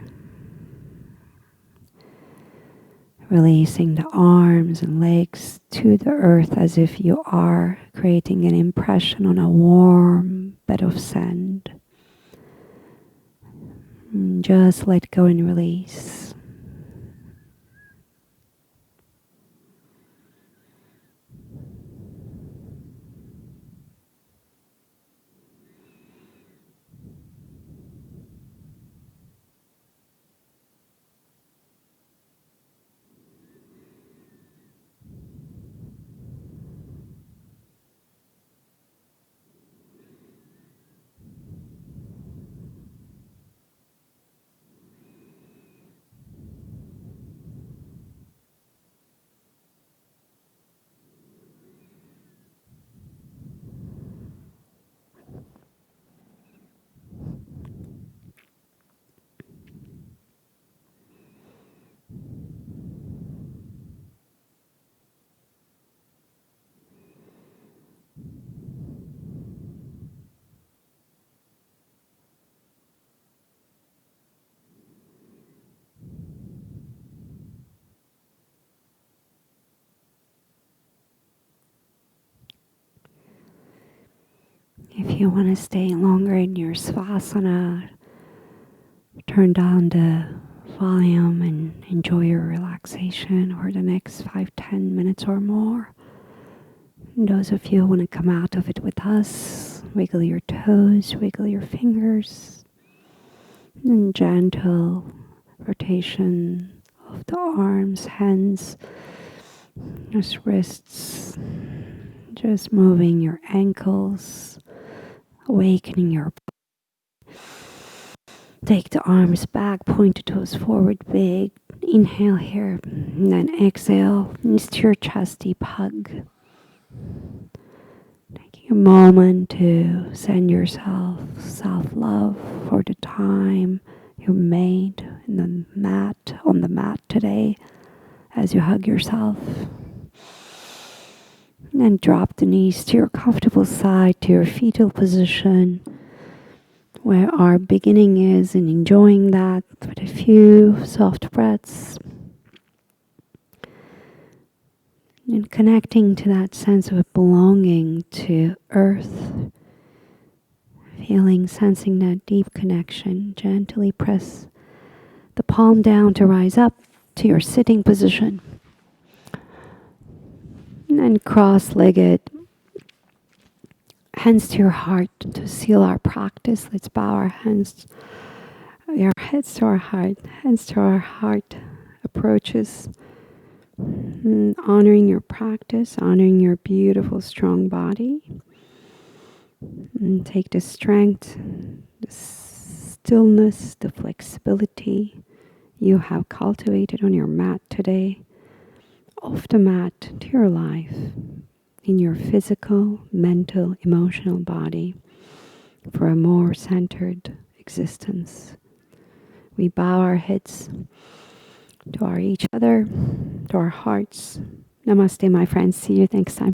Releasing the arms and legs to the earth as if you are creating an impression on a warm bed of sand. And just let go and release. If you want to stay longer in your Savasana, turn down the volume and enjoy your relaxation for the next 5-10 minutes or more. And those of you who want to come out of it with us, wiggle your toes, wiggle your fingers, and gentle rotation of the arms, hands, just wrists, just moving your ankles, awakening your body. Take the arms back, point the toes forward big. Inhale here, and then exhale. Knees to your chest, deep hug. Taking a moment to send yourself self-love for the time you made in the mat, on the mat today as you hug yourself. And then drop the knees to your comfortable side, to your fetal position, where our beginning is, and enjoying that with a few soft breaths. And connecting to that sense of belonging to earth. Feeling, sensing that deep connection. Gently press the palm down to rise up to your sitting position. And then cross-legged, hands to your heart to seal our practice. Let's bow our hands, our heads to our heart, hands to our heart approaches. And honoring your practice, honoring your beautiful, strong body. And take the strength, the stillness, the flexibility you have cultivated on your mat today, off the mat to your life, in your physical, mental, emotional body, for a more centered existence. We bow our heads to each other, to our hearts. Namaste, my friends. See you next time.